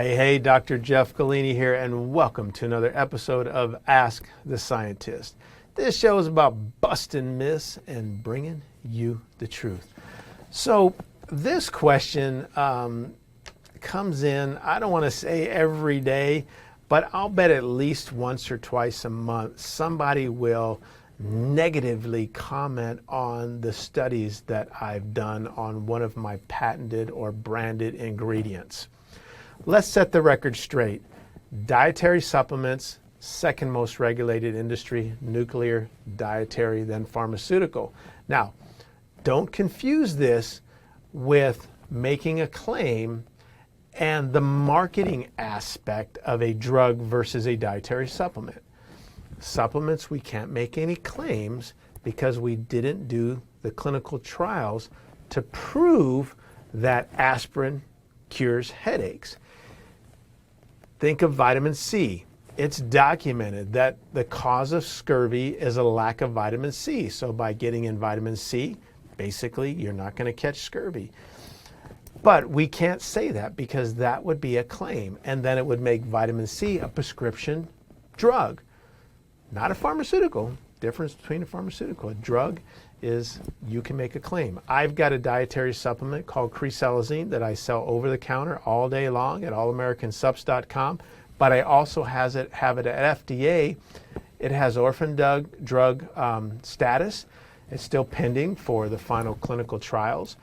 Hey, Dr. Jeff Galini here, and welcome to another episode of Ask the Scientist. This show is about busting myths and bringing you the truth. So this question comes in, I don't want to say every day, but I'll bet at least once or twice a month somebody will negatively comment on the studies that I've done on one of my patented or branded ingredients. Let's set the record straight. Dietary supplements, second most regulated industry, nuclear, dietary, then pharmaceutical. Now, don't confuse this with making a claim and the marketing aspect of a drug versus a dietary supplement. Supplements, we can't make any claims because we didn't do the clinical trials to prove that aspirin cures headaches. Think of vitamin C. It's documented that the cause of scurvy is a lack of vitamin C. So by getting in vitamin C, basically you're not going to catch scurvy. But we can't say that because that would be a claim, and then it would make vitamin C a prescription drug, not a pharmaceutical. Difference between a pharmaceutical. A drug is you can make a claim. I've got a dietary supplement called creselazine that I sell over the counter all day long at allamericansubs.com, but I also have it at FDA. It has orphan drug status. It's still pending for the final clinical trials,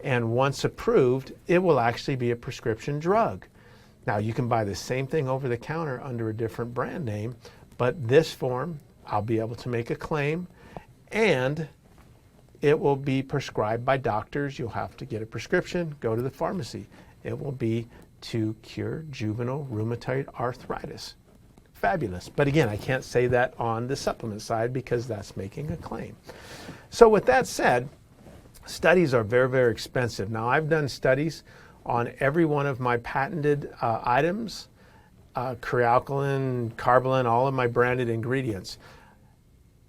and once approved, it will actually be a prescription drug. Now, you can buy the same thing over the counter under a different brand name, but this form, I'll be able to make a claim, and it will be prescribed by doctors. You'll have to get a prescription, go to the pharmacy. It will be to cure juvenile rheumatoid arthritis. Fabulous. But again, I can't say that on the supplement side because that's making a claim. So with that said, studies are very, very expensive. Now, I've done studies on every one of my patented items, crealkaline, carbolin, all of my branded ingredients.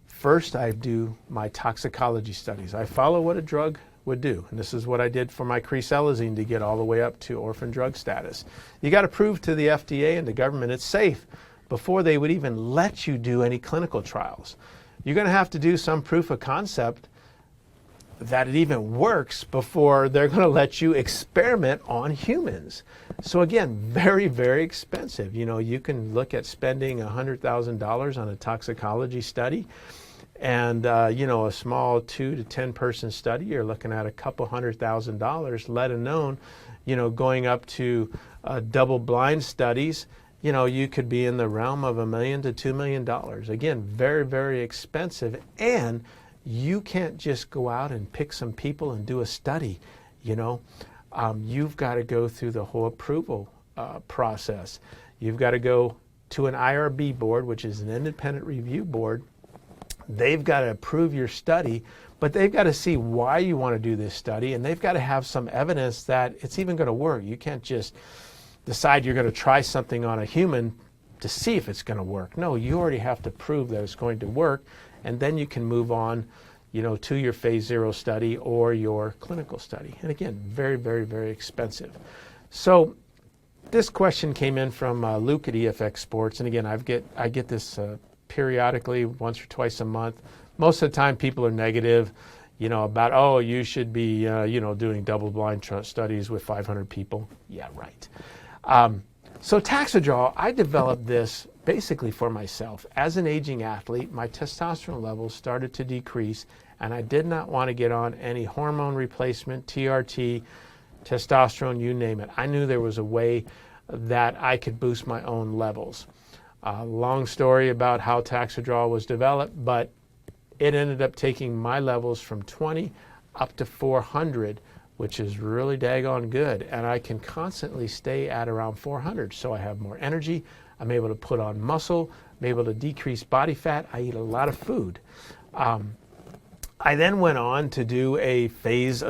First, I do my toxicology studies. I follow what a drug would do, and this is what I did for my creselazine to get all the way up to orphan drug status. You got to prove to the FDA and the government it's safe before they would even let you do any clinical trials. You're going to have to do some proof of concept that it even works before they're going to let you experiment on humans. So again, very, very expensive. You know, you can look at spending $100,000 on a toxicology study, and you know, a small 2 to 10 person study, you're looking at a couple $100,000, let alone, you know, going up to double blind studies. You know, you could be in the realm of $1 million to $2 million. Again, very, very expensive, and you can't just go out and pick some people and do a study. You know, you've got to go through the whole approval process. You've got to go to an IRB board, which is an independent review board. They've got to approve your study, but they've got to see why you want to do this study, and they've got to have some evidence that it's even going to work. You can't just decide you're going to try something on a human to see if it's going to work. No, you already have to prove that it's going to work, and then you can move on, you know, to your phase 0 study or your clinical study. And again, very, very, very expensive. So this question came in from Luke at EFX Sports, and again, I get this periodically, once or twice a month. Most of the time, people are negative, you know, about, oh, you should be, you know, doing double-blind studies with 500 people. Yeah, right. So Taxodraw, I developed this basically for myself. As an aging athlete, my testosterone levels started to decrease, and I did not want to get on any hormone replacement, TRT, testosterone, you name it. I knew there was a way that I could boost my own levels. Long story about how Taxodraw was developed, but it ended up taking my levels from 20 up to 400, which is really daggone good. And I can constantly stay at around 400. So I have more energy. I'm able to put on muscle. I'm able to decrease body fat. I eat a lot of food. I then went on to do a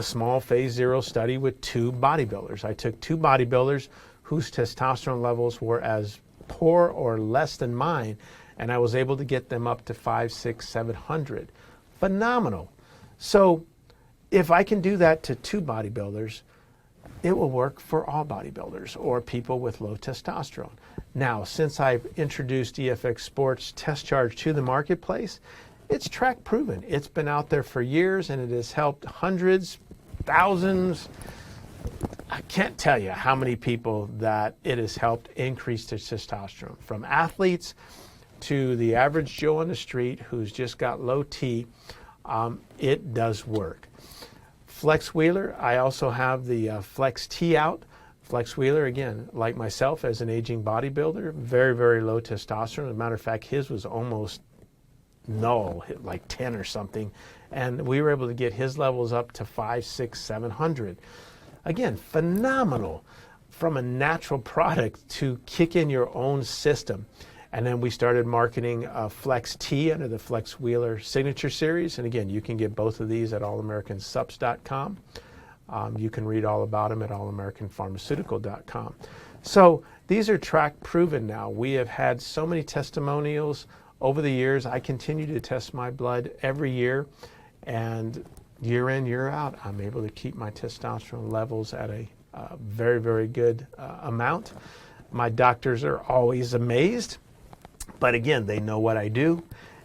small phase 0 study with 2 bodybuilders. I took 2 bodybuilders whose testosterone levels were as poor or less than mine, and I was able to get them up to 500, 600, 700. Phenomenal. So if I can do that to 2 bodybuilders, it will work for all bodybuilders or people with low testosterone. Now, since I've introduced EFX Sports Test Charge to the marketplace, it's track proven. It's been out there for years and it has helped hundreds, thousands. I can't tell you how many people that it has helped increase their testosterone, from athletes to the average Joe on the street who's just got low T. It does work. Flex Wheeler, I also have the Flex T out. Flex Wheeler, again, like myself as an aging bodybuilder, very, very low testosterone. As a matter of fact, his was almost null, like 10 or something. And we were able to get his levels up to 500, 600, 700. Again, phenomenal from a natural product to kick in your own system. And then we started marketing Flex T under the Flex Wheeler Signature Series. And again, you can get both of these at allamericansupps.com. You can read all about them at allamericanpharmaceutical.com. So these are track proven now. We have had so many testimonials over the years. I continue to test my blood every year, and year in, year out, I'm able to keep my testosterone levels at a very, very good amount. My doctors are always amazed, but again, they know what I do,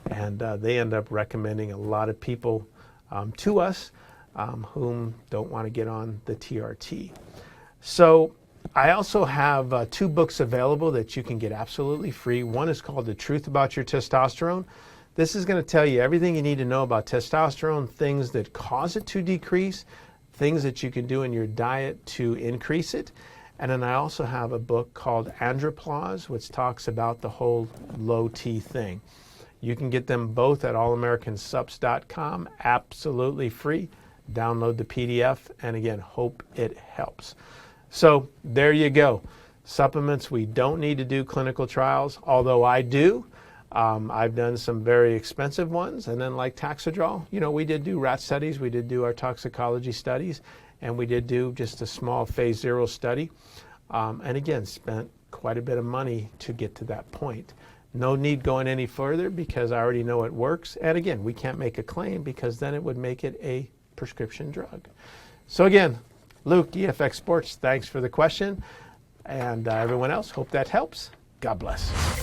and they end up recommending a lot of people to us whom don't want to get on the TRT. So I also have 2 books available that you can get absolutely free. One is called The Truth About Your Testosterone. This is going to tell you everything you need to know about testosterone, things that cause it to decrease, things that you can do in your diet to increase it. And then I also have a book called Andropause, which talks about the whole low T thing. You can get them both at allamericansupps.com, absolutely free. Download the PDF, and again, hope it helps. So there you go. Supplements, we don't need to do clinical trials, although I do. I've done some very expensive ones, and then like Taxidrol, we did do rat studies, we did do our toxicology studies, and we did do just a small phase 0 study. And again, spent quite a bit of money to get to that point. No need going any further because I already know it works. And again, we can't make a claim because then it would make it a prescription drug. So again, Luke, EFX Sports, thanks for the question. And everyone else, hope that helps. God bless.